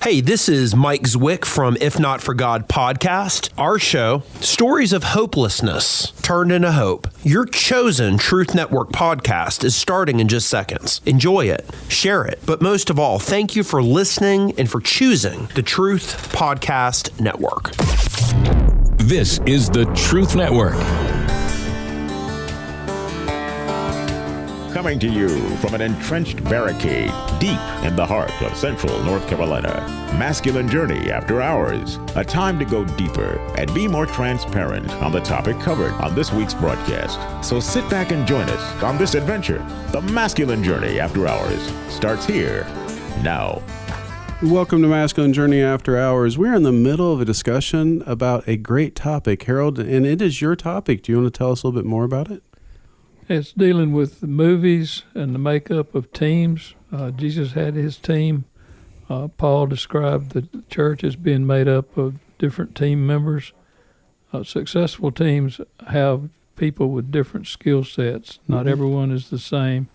Hey, this is Mike Zwick from If Not For God podcast. Our show, Stories of Hopelessness Turned into Hope. Your chosen Truth Network podcast is starting in just seconds. Enjoy it, share it, but most of all, thank you for listening and for choosing the Truth Podcast Network. This is the Truth Network. Coming to you from an entrenched barricade deep in the heart of central North Carolina. Masculine Journey After Hours. A time to go deeper and be more transparent on the topic covered on this week's broadcast. So sit back and join us on this adventure. The Masculine Journey After Hours starts here now. Welcome to Masculine Journey After Hours. We're in the middle of a discussion about a great topic, Harold, and it is your topic. Do you want to tell us a little bit more about it? It's dealing with the movies and the makeup of teams. Jesus had his team. Paul described the church as being made up of different team members. Successful teams have people with different skill sets. Not everyone is the same.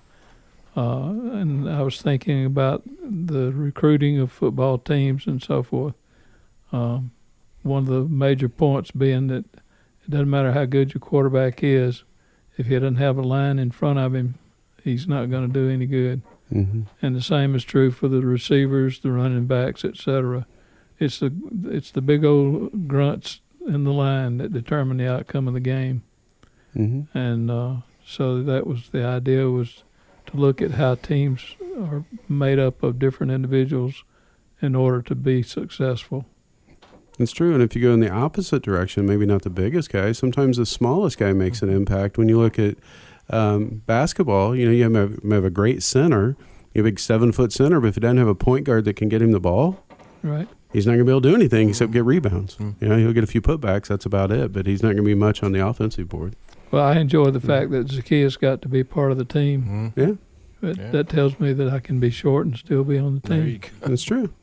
And I was thinking about the recruiting of football teams and so forth. One of the major points being that it doesn't matter how good your quarterback is, if he doesn't have a line in front of him, he's not going to do any good. Mm-hmm. And the same is true for the receivers, the running backs, etc. It's the big old grunts in the line that determine the outcome of the game. Mm-hmm. And so that was the idea, was to look at how teams are made up of different individuals in order to be successful. It's true, and if you go in the opposite direction, maybe not the biggest guy, sometimes the smallest guy makes an impact. When you look at basketball, you have a great center, you have a big 7-foot center, but if he doesn't have a point guard that can get him the ball, right, he's not going to be able to do anything except get rebounds. He'll get a few putbacks, that's about it, but he's not going to be much on the offensive board. Well, I enjoy the fact that Zacchaeus got to be part of the team. Yeah. That tells me that I can be short and still be on the team. That's true.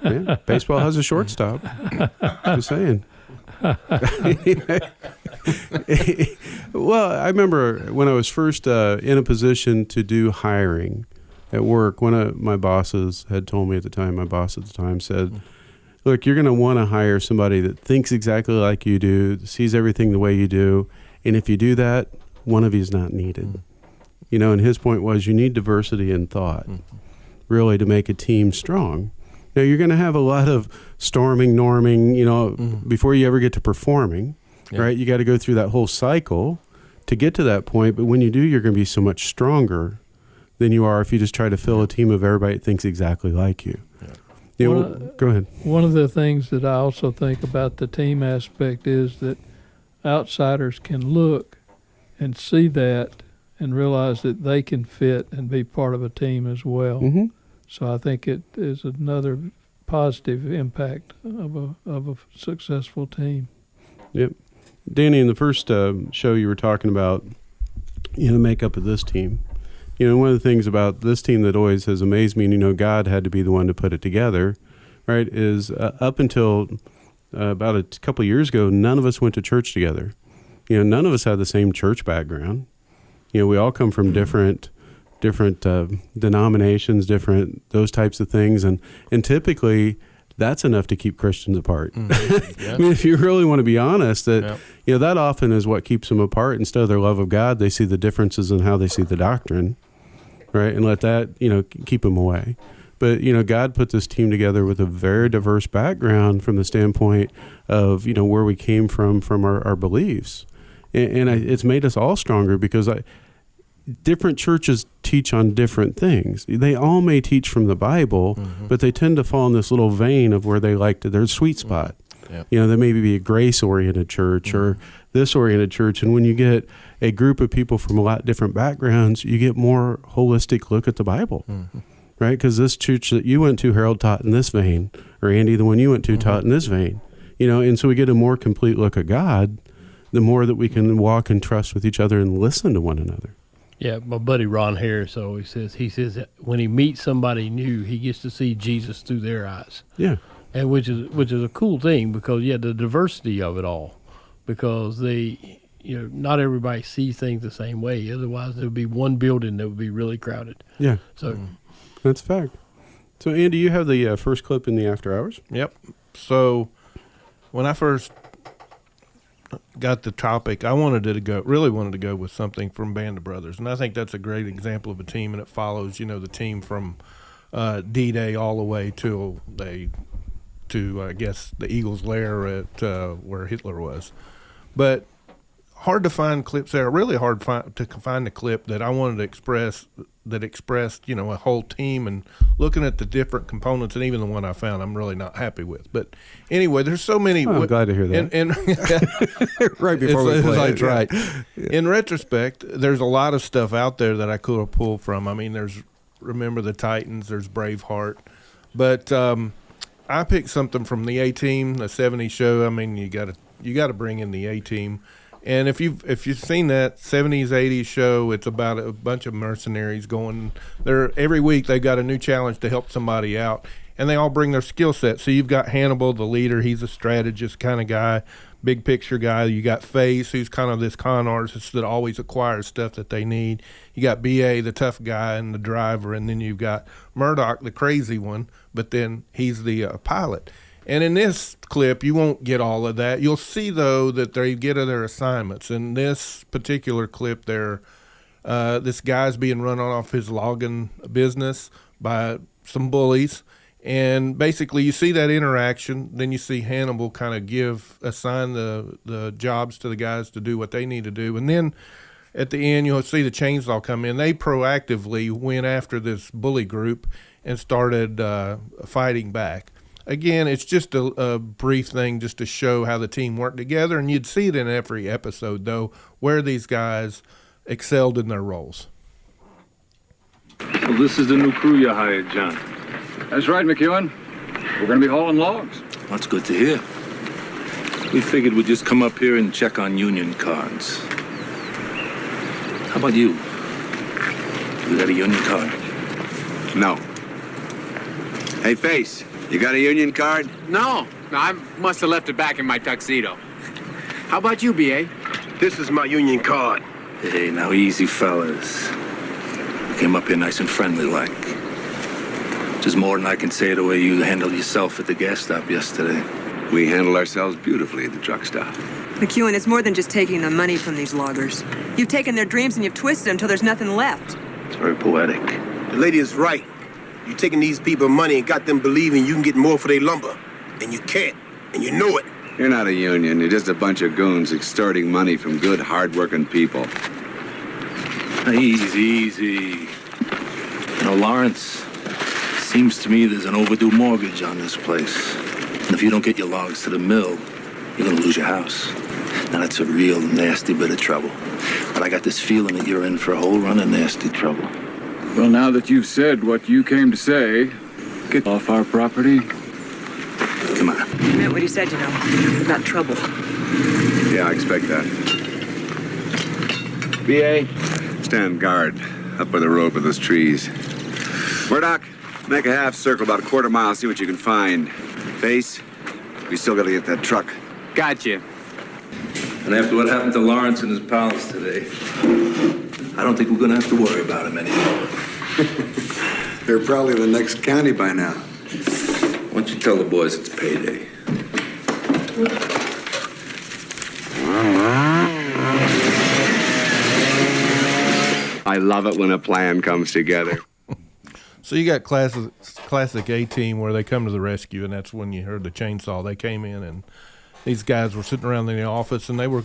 Yeah, baseball has a shortstop. Just saying. Well, I remember when I was first in a position to do hiring at work, one of my bosses had told me at the time, my boss at the time said, look, you're going to want to hire somebody that thinks exactly like you do, sees everything the way you do, and if you do that, one of you is not needed. And his point was you need diversity in thought, really, to make a team strong. Now, you're going to have a lot of storming, norming, before you ever get to performing, right? You got to go through that whole cycle to get to that point. But when you do, you're going to be so much stronger than you are if you just try to fill a team of everybody that thinks exactly like you. Go ahead. One of the things that I also think about the team aspect is that outsiders can look and see that and realize that they can fit and be part of a team as well. Mm-hmm. So I think it is another positive impact of a successful team. Yep. Danny, in the first show you were talking about, the makeup of this team. One of the things about this team that always has amazed me, and God had to be the one to put it together, right, is up until about a couple of years ago, none of us went to church together. None of us had the same church background. We all come from different denominations, those types of things, and typically that's enough to keep Christians apart. I mean, if you really want to be honest, that that often is what keeps them apart. Instead of their love of God, they see the differences in how they see the doctrine, right, and let that keep them away. But God put this team together with a very diverse background from the standpoint of where we came from our beliefs, and it's made us all stronger because different churches teach on different things. They all may teach from the Bible, but they tend to fall in this little vein of where they like to, their sweet spot. Yep. There may be a grace-oriented church or this oriented church, and when you get a group of people from a lot different backgrounds, you get more holistic look at the Bible, right? Because this church that you went to, Harold, taught in this vein, or Andy, the one you went to, taught in this vein. And so we get a more complete look at God, the more that we can walk and trust with each other and listen to one another. Yeah, my buddy Ron Harris always says, that when he meets somebody new, he gets to see Jesus through their eyes. Yeah. And which is a cool thing because, the diversity of it all, because not everybody sees things the same way. Otherwise, there would be one building that would be really crowded. Yeah. So that's a fact. So, Andy, you have the first clip in the After Hours? Yep. So when I first got the topic, I really wanted to go with something from Band of Brothers, and I think that's a great example of a team, and it follows, the team from D-Day all the way to I guess the Eagles' lair at where Hitler was. But hard to find clips there. Really hard to find a clip that I wanted to express that expressed, a whole team, and looking at the different components, and even the one I found, I'm really not happy with. But anyway, there's so many. I'm glad to hear that. And right before we play it. Right. Yeah. In retrospect, there's a lot of stuff out there that I could have pulled from. I mean, there's Remember the Titans, there's Braveheart, but I picked something from the A-Team, the '70s show. I mean, you got to bring in the A-Team. And if you've seen that '70s, '80s show, it's about a bunch of mercenaries going there every week. They've got a new challenge to help somebody out, and they all bring their skill set. So you've got Hannibal, the leader. He's a strategist kind of guy, big picture guy. You got Face, who's kind of this con artist that always acquires stuff that they need. You got B.A., the tough guy and the driver, and then you've got Murdoch, the crazy one, but then he's the pilot. And in this clip, you won't get all of that. You'll see, though, that they get their assignments. In this particular clip, this guy's being run off his logging business by some bullies. And basically, you see that interaction. Then you see Hannibal kind of assign the jobs to the guys to do what they need to do. And then at the end, you'll see the chainsaw come in. They proactively went after this bully group and started fighting back. Again, it's just a brief thing just to show how the team worked together, and you'd see it in every episode, though, where these guys excelled in their roles. So this is the new crew you hired, John. That's right, McEwen. We're going to be hauling logs. That's good to hear. We figured we'd just come up here and check on union cards. How about you? You got a union card? No. Hey, Face. You got a union card? No, I must have left it back in my tuxedo. How about you, B.A.? This is my union card. Hey, now easy, fellas. You came up here nice and friendly-like. Just more than I can say the way you handled yourself at the gas stop yesterday. We handled ourselves beautifully at the truck stop. McEwen, it's more than just taking the money from these loggers. You've taken their dreams and you've twisted them until there's nothing left. It's very poetic. The lady is right. You're taking these people money and got them believing you can get more for their lumber. And you can't. And you know it. You're not a union. You're just a bunch of goons extorting money from good, hard-working people. Easy. Lawrence, seems to me there's an overdue mortgage on this place. And if you don't get your logs to the mill, you're going to lose your house. Now, that's a real nasty bit of trouble. But I got this feeling that you're in for a whole run of nasty trouble. Well, now that you've said what you came to say, get off our property. Come on. He meant what he said, about trouble. Yeah, I expect that. B.A., stand guard up by the road with those trees. Murdoch, make a half circle about a quarter mile, see what you can find. Face, we still gotta get that truck. Gotcha. And after what happened to Lawrence and his pals today, I don't think we're going to have to worry about him anymore. They're probably the next county by now. Why don't you tell the boys it's payday? I love it when a plan comes together. So you got classic A-Team where they come to the rescue, and that's when you heard the chainsaw. They came in, and these guys were sitting around in the office, and they were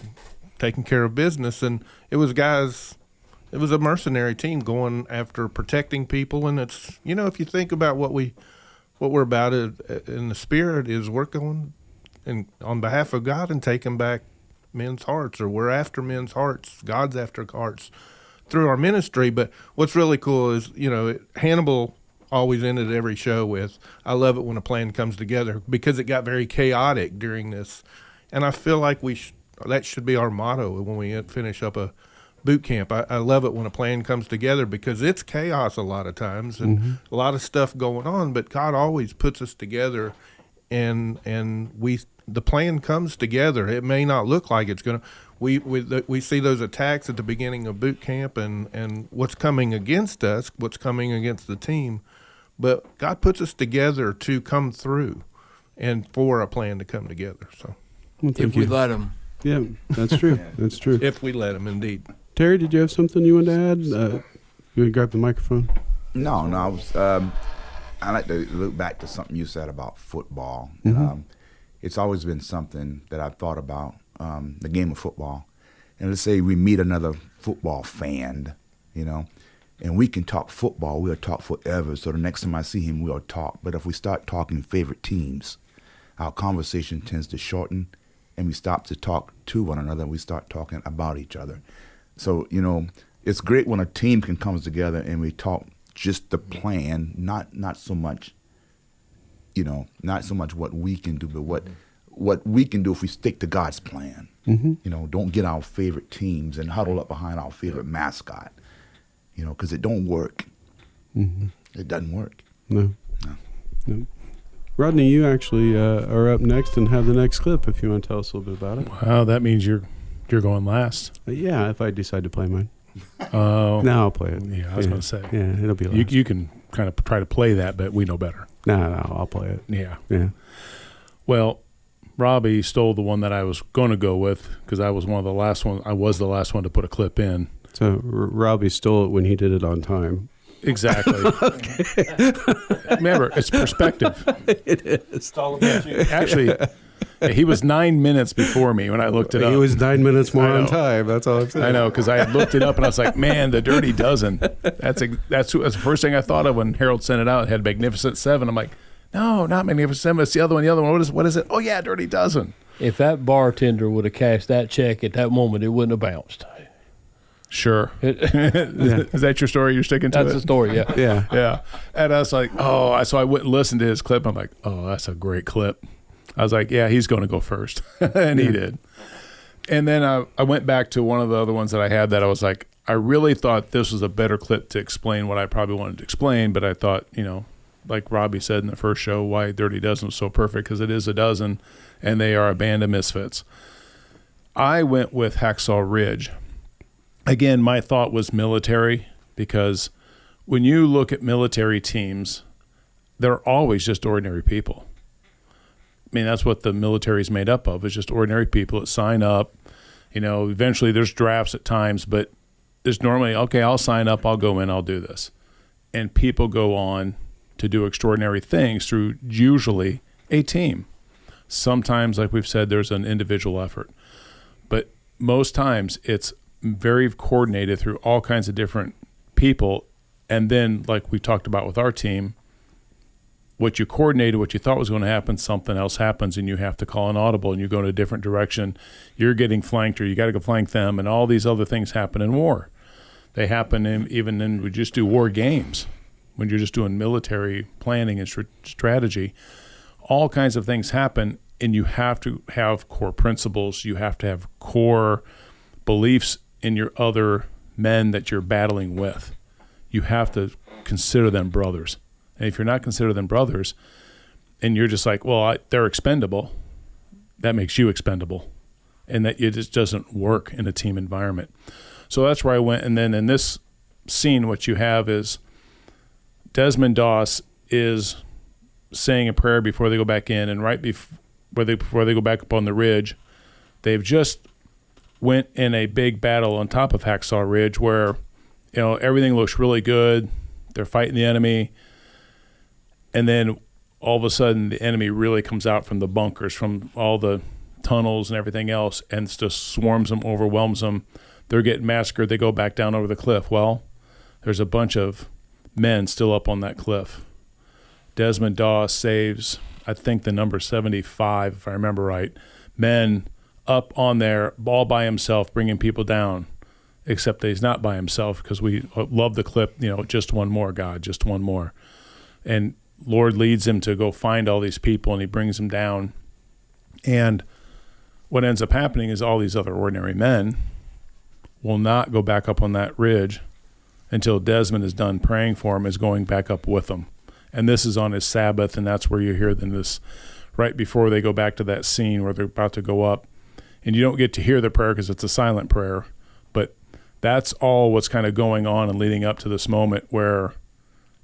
taking care of business, and it was a mercenary team going after protecting people. And it's, if you think about what we're about in the spirit is we're going and on behalf of God and taking back men's hearts, or we're after men's hearts. God's after hearts through our ministry. But what's really cool is, Hannibal always ended every show with, I love it when a plan comes together, because it got very chaotic during this. And I feel like that should be our motto when we finish up a boot camp. I love it when a plan comes together, because it's chaos a lot of times and a lot of stuff going on, but God always puts us together, and the plan comes together. It may not look like it's going to. We see those attacks at the beginning of boot camp and what's coming against us, what's coming against the team, but God puts us together to come through and for a plan to come together. So, well, if we let Him. Yeah, that's true. That's true. If we let Him, indeed. Terry, did you have something you wanted to add? You want to grab the microphone? No, I was. I like to look back to something you said about football. Mm-hmm. It's always been something that I've thought about, the game of football. And let's say we meet another football fan, and we can talk football. We'll talk forever. So the next time I see him, we'll talk. But if we start talking favorite teams, our conversation tends to shorten, and we stop to talk to one another, and we start talking about each other. So, it's great when a team can come together and we talk just the plan, not so much, not so much what we can do, but what we can do if we stick to God's plan. Mm-hmm. Don't get our favorite teams and huddle up behind our favorite mascot, because it don't work. Mm-hmm. It doesn't work. No. Rodney, you actually are up next and have the next clip if you want to tell us a little bit about it. Wow, that means you're going last. Yeah, if I decide to play mine. Oh. No, I'll play it. Yeah, I was going to say. Yeah, it'll be last. You can kind of try to play that, but we know better. No, I'll play it. Yeah. Well, Robbie stole the one that I was going to go with because I was the last one to put a clip in. So Robbie stole it when he did it on time. Exactly. Remember, it's perspective. It is. It's all about you. Actually, he was 9 minutes before me when I looked it up. He was 9 minutes more on time. That's all I'm saying. I know, because I had looked it up and I was like, man, the Dirty Dozen. That's the first thing I thought of when Harold sent it out. It had Magnificent Seven. I'm like, no, not Magnificent Seven. It's the other one. What is it? Oh, yeah, Dirty Dozen. If that bartender would have cashed that check at that moment, it wouldn't have bounced. Sure. Is that your story you're sticking to? That's the story, yeah. Yeah. And I was like, so I went and listened to his clip. I'm like, oh, that's a great clip. I was like, yeah, he's going to go first. And he did. And then I went back to one of the other ones that I had that I was like, I really thought this was a better clip to explain what I probably wanted to explain, but I thought, like Robbie said in the first show, why Dirty Dozen was so perfect, because it is a dozen, and they are a band of misfits. I went with Hacksaw Ridge. Again, my thought was military, because when you look at military teams, they're always just ordinary people. I mean, that's what the military is made up of, is just ordinary people that sign up. Eventually there's drafts at times, but there's normally, okay, I'll sign up, I'll go in, I'll do this. And people go on to do extraordinary things through usually a team. Sometimes, like we've said, there's an individual effort. But most times it's very coordinated through all kinds of different people. And then, like we talked about with our team, what you coordinated, what you thought was going to happen, something else happens, and you have to call an audible, and you go in a different direction. You're getting flanked, or you got to go flank them, and all these other things happen in war. They happen we just do war games, when you're just doing military planning and strategy. All kinds of things happen, and you have to have core principles. You have to have core beliefs in your other men that you're battling with. You have to consider them brothers. And if you're not considering them brothers, and you're just like, well, they're expendable, that makes you expendable. And that it just doesn't work in a team environment. So that's where I went. And then in this scene, what you have is Desmond Doss is saying a prayer before they go back in. And right before they go back up on the ridge, they've just went in a big battle on top of Hacksaw Ridge where, everything looks really good. They're fighting the enemy. And then all of a sudden the enemy really comes out from the bunkers, from all the tunnels and everything else, and just swarms them, overwhelms them. They're getting massacred. They go back down over the cliff. Well, there's a bunch of men still up on that cliff. Desmond Doss saves, I think the number 75, if I remember right, men up on there all by himself, bringing people down, except that he's not by himself, because we love the clip, just one more, God, just one more. And Lord leads him to go find all these people, and he brings them down. And what ends up happening is all these other ordinary men will not go back up on that ridge until Desmond is done praying for him, is going back up with them. And this is on his Sabbath, and that's where you hear them this right before they go back to that scene where they're about to go up. And you don't get to hear the prayer because it's a silent prayer, but that's all what's kind of going on and leading up to this moment where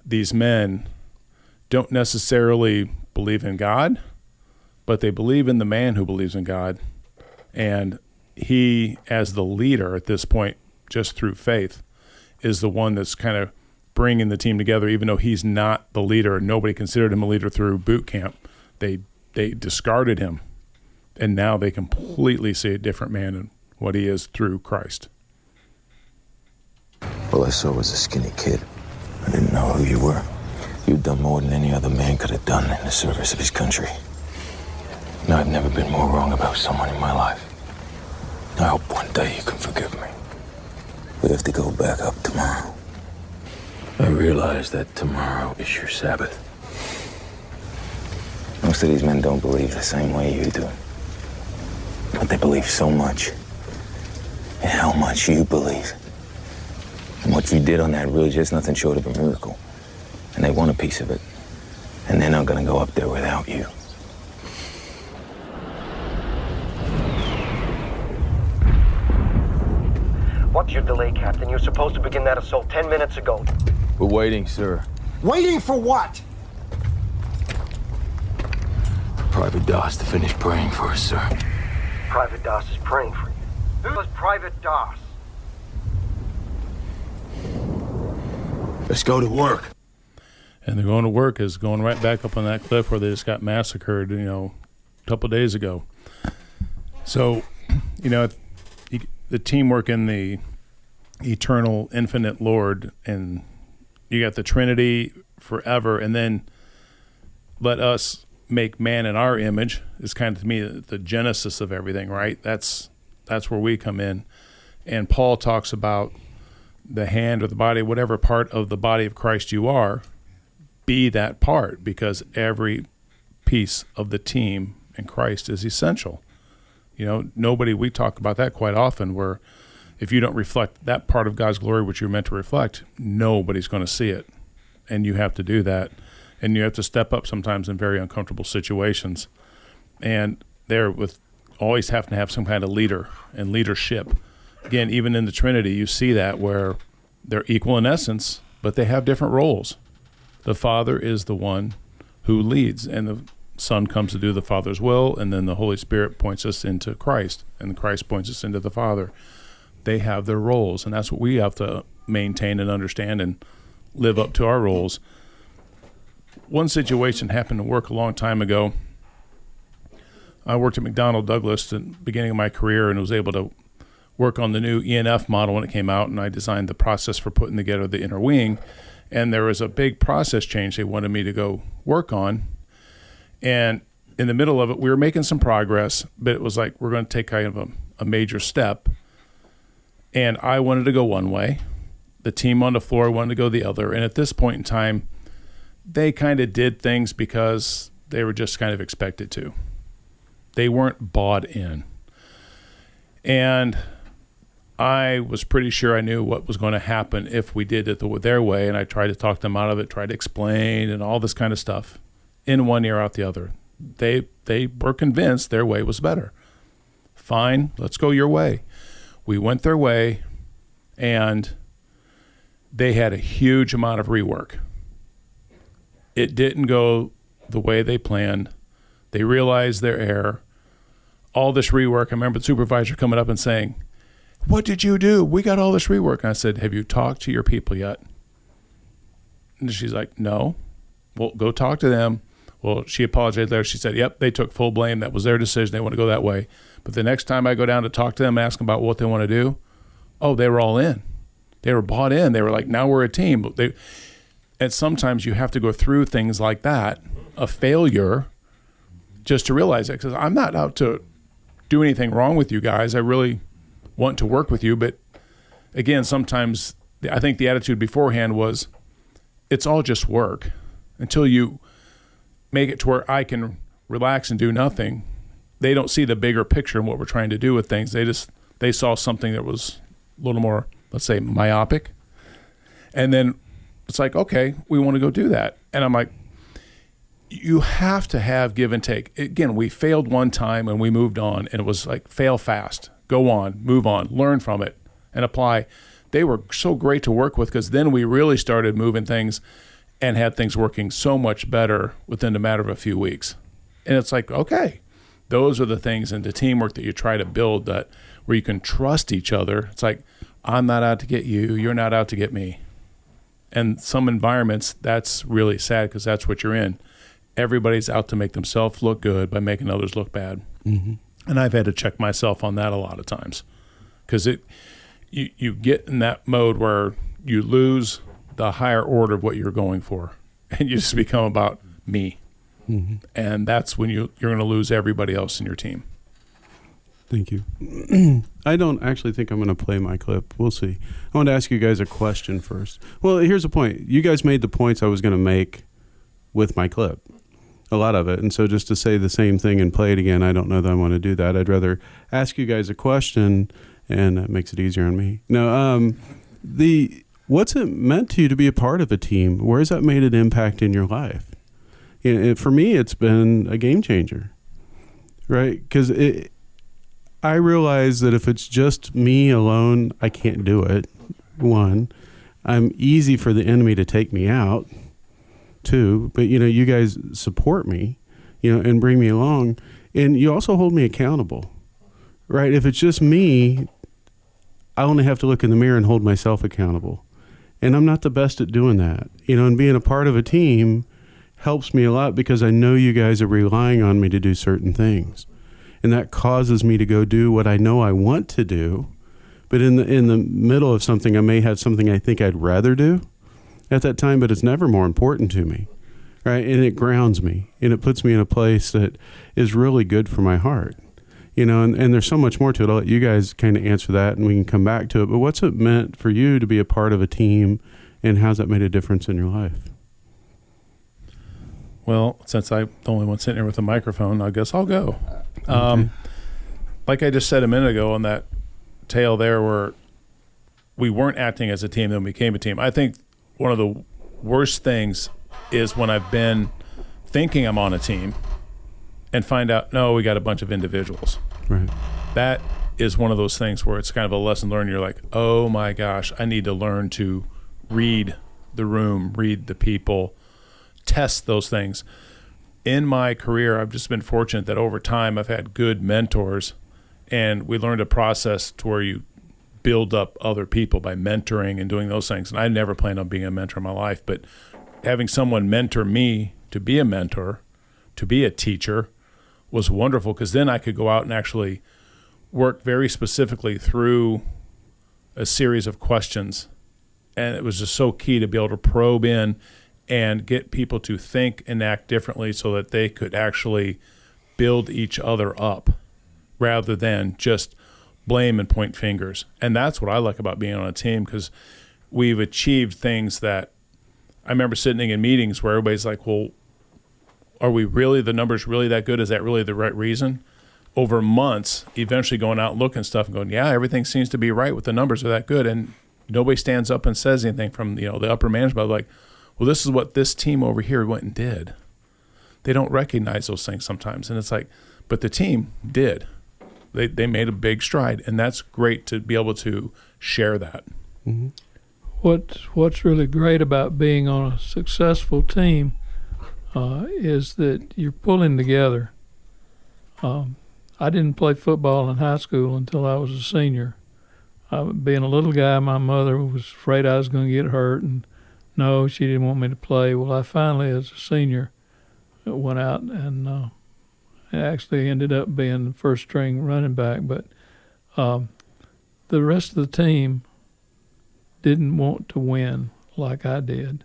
these men don't necessarily believe in God, but they believe in the man who believes in God. And he, as the leader at this point, just through faith, is the one that's kind of bringing the team together, even though he's not the leader. Nobody considered him a leader through boot camp. They discarded him, and now they completely see a different man in what he is through Christ. All I saw was a skinny kid. I didn't know who you were. You've done more than any other man could have done in the service of his country. Now, I've never been more wrong about someone in my life. I hope one day you can forgive me. We have to go back up tomorrow. I realize that tomorrow is your Sabbath. Most of these men don't believe the same way you do. But they believe so much. And how much you believe. And what you did on that ridge is nothing short of a miracle. And they want a piece of it. And they're not gonna go up there without you. What's your delay, Captain? You're supposed to begin that assault 10 minutes ago. We're waiting, sir. Waiting for what? Private Doss to finish praying for us, sir. Private Doss is praying for you. Who is Private Doss? Let's go to work. And they're going to work is going right back up on that cliff where they just got massacred, a couple of days ago. So, the teamwork in the eternal, infinite Lord, and you got the Trinity forever, and then let us make man in our image is kind of, to me, the genesis of everything, right? That's where we come in. And Paul talks about the hand or the body, whatever part of the body of Christ you are, be that part, because every piece of the team in Christ is essential. We talk about that quite often, where if you don't reflect that part of God's glory, which you're meant to reflect, nobody's going to see it. And you have to do that. And you have to step up sometimes in very uncomfortable situations. And always have to have some kind of leader and leadership. Again, even in the Trinity, you see that where they're equal in essence, but they have different roles. The Father is the one who leads, and the Son comes to do the Father's will, and then the Holy Spirit points us into Christ, and Christ points us into the Father. They have their roles, and that's what we have to maintain and understand and live up to our roles. One situation happened to work a long time ago. I worked at McDonnell Douglas at the beginning of my career and was able to work on the new ENF model when it came out, and I designed the process for putting together the inner wing. And there was a big process change they wanted me to go work on. And in the middle of it, we were making some progress, but it was like we're going to take kind of a major step. And I wanted to go one way. The team on the floor wanted to go the other. And at this point in time, they kind of did things because they were just kind of expected to. They weren't bought in. And I was pretty sure I knew what was going to happen if we did it their way, and I tried to talk them out of it, tried to explain, and all this kind of stuff, in one ear out the other. They were convinced their way was better. Fine, let's go your way. We went their way, and they had a huge amount of rework. It didn't go the way they planned. They realized their error. All this rework, I remember the supervisor coming up and saying, "What did you do? We got all this rework." And I said, "Have you talked to your people yet?" And she's like, "No." Well, go talk to them. Well, she apologized there. She said, "Yep, they took full blame. That was their decision. They want to go that way." But the next time I go down to talk to them and ask them about what they want to do, they were all in. They were bought in. They were like, now we're a team. And sometimes you have to go through things like that, a failure, just to realize it. Because I'm not out to do anything wrong with you guys. I really want to work with you. But again, sometimes I think the attitude beforehand was, it's all just work. Until you make it to where I can relax and do nothing, they don't see the bigger picture and what we're trying to do with things. They saw something that was a little more, let's say, myopic. And then it's like, okay, we want to go do that. And I'm like, you have to have give and take. Again, we failed one time and we moved on, and it was like, fail fast, go on, move on, learn from it, and apply. They were so great to work with, because then we really started moving things. and had things working so much better within a matter of a few weeks. And it's like, okay, those are the things in the teamwork that you try to build, that where you can trust each other. It's like, I'm not out to get you, you're not out to get me. And some environments, that's really sad because that's what you're in. Everybody's out to make themselves look good by making others look bad. Mm-hmm. And I've had to check myself on that a lot of times, because you get in that mode where you lose the higher order of what you're going for, and you just become about me. Mm-hmm. And that's when you're going to lose everybody else in your team. Thank you. I don't actually think I'm going to play my clip. We'll see. I want to ask you guys a question first. Well, here's the point. You guys made the points I was going to make with my clip, a lot of it. And so just to say the same thing and play it again, I don't know that I want to do that. I'd rather ask you guys a question, and that makes it easier on me. No, what's it meant to you to be a part of a team? Where has that made an impact in your life? For me, it's been a game changer, right? Because I realize that if it's just me alone, I can't do it. One, I'm easy for the enemy to take me out. Two, but you guys support me, and bring me along, and you also hold me accountable, right? If it's just me, I only have to look in the mirror and hold myself accountable, and I'm not the best at doing that, and being a part of a team helps me a lot because I know you guys are relying on me to do certain things. And that causes me to go do what I know I want to do. But in the middle of something, I may have something I think I'd rather do at that time, but it's never more important to me, right? And it grounds me, and it puts me in a place that is really good for my heart, and there's so much more to it. I'll let you guys kind of answer that, and we can come back to it. But what's it meant for you to be a part of a team, and how's that made a difference in your life? Well, since I'm the only one sitting here with a microphone, I guess I'll go. Like I just said a minute ago on that tale there, where we weren't acting as a team, then we became a team. I think one of the worst things is when I've been thinking I'm on a team and find out, no, we got a bunch of individuals. Right. That is one of those things where it's kind of a lesson learned. You're like, oh my gosh, I need to learn to read the room, read the people, test those things. In my career, I've just been fortunate that over time I've had good mentors, and we learned a process to where you build up other people by mentoring and doing those things. And I never planned on being a mentor in my life, but having someone mentor me to be a mentor, to be a teacher, was wonderful, because then I could go out and actually work very specifically through a series of questions. And it was just so key to be able to probe in and get people to think and act differently so that they could actually build each other up rather than just blame and point fingers. And that's what I like about being on a team, because we've achieved things that I remember sitting in meetings where everybody's like, well, are we really, the numbers really that good? Is that really the right reason? Over months, eventually going out and looking at stuff and going, yeah, everything seems to be right with the numbers are that good. And nobody stands up and says anything from the upper management, like, well, this is what this team over here went and did. They don't recognize those things sometimes. And it's like, but the team did. They made a big stride, and that's great to be able to share that. Mm-hmm. What's really great about being on a successful team is that you're pulling together. I didn't play football in high school until I was a senior. Being a little guy, my mother was afraid I was going to get hurt, and no, she didn't want me to play. Well, I finally, as a senior, went out and actually ended up being the first-string running back. But the rest of the team didn't want to win like I did.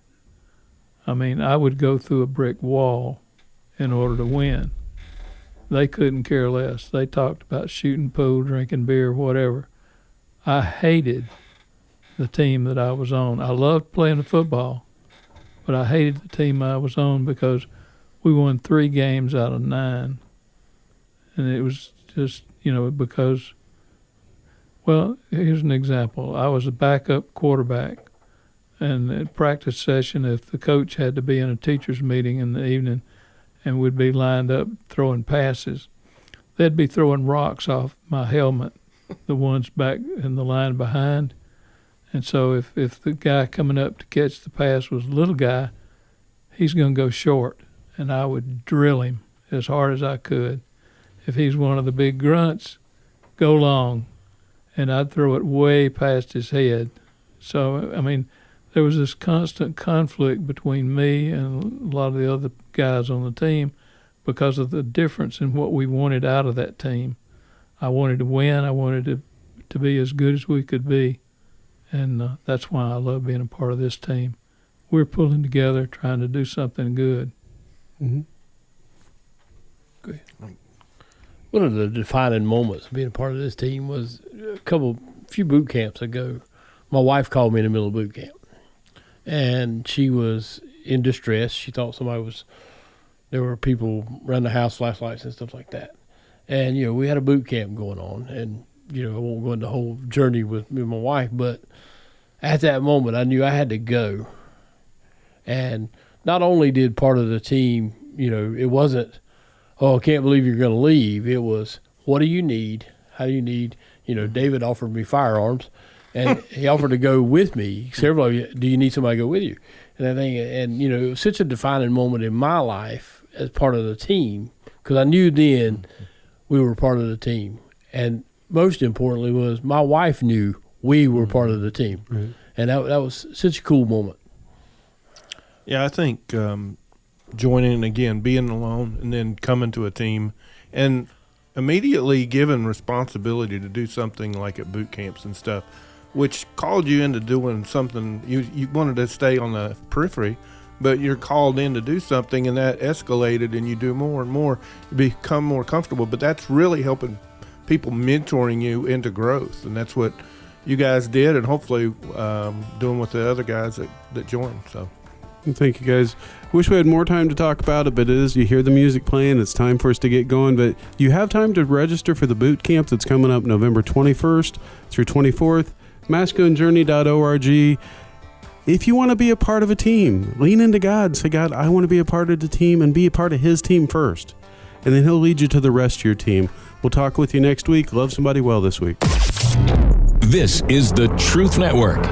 I mean, I would go through a brick wall in order to win. They couldn't care less. They talked about shooting pool, drinking beer, whatever. I hated the team that I was on. I loved playing the football, but I hated the team I was on because we won 3 games out of 9. And it was just, because, well, here's an example. I was a backup quarterback, and at practice session, if the coach had to be in a teacher's meeting in the evening and we'd be lined up throwing passes, they'd be throwing rocks off my helmet, the ones back in the line behind. And so if the guy coming up to catch the pass was a little guy, he's going to go short, and I would drill him as hard as I could. If he's one of the big grunts, go long, and I'd throw it way past his head. So, I mean, there was this constant conflict between me and a lot of the other guys on the team because of the difference in what we wanted out of that team. I wanted to win. I wanted to be as good as we could be, and that's why I love being a part of this team. We're pulling together, trying to do something good. Mm-hmm. Go ahead. One of the defining moments of being a part of this team was a few boot camps ago. My wife called me in the middle of boot camp, and she was in distress. She thought there were people around the house, flashlights and stuff like that. And, we had a boot camp going on, and, I won't go into the whole journey with me and my wife, but at that moment I knew I had to go. And not only did part of the team, it wasn't, oh, I can't believe you're going to leave. It was, what do you need? How do you need? David offered me firearms, and he offered to go with me. Several of you, do you need somebody to go with you? And I think, it was such a defining moment in my life as part of the team, because I knew then we were part of the team. And most importantly was my wife knew we were part of the team. Right. And that was such a cool moment. Yeah, I think joining again, being alone, and then coming to a team, and immediately given responsibility to do something like at boot camps and stuff, which called you into doing something. You wanted to stay on the periphery, but you're called in to do something, and that escalated, and you do more and more. You become more comfortable, but that's really helping people, mentoring you into growth, and that's what you guys did, and hopefully doing with the other guys that joined. So. Thank you, guys. Wish we had more time to talk about it, but you hear the music playing. It's time for us to get going, but you have time to register for the boot camp that's coming up November 21st through 24th. MasculineJourney.org. If you want to be a part of a team, lean into God. Say, God, I want to be a part of the team, and be a part of His team first. And then He'll lead you to the rest of your team. We'll talk with you next week. Love somebody well this week. This is the Truth Network.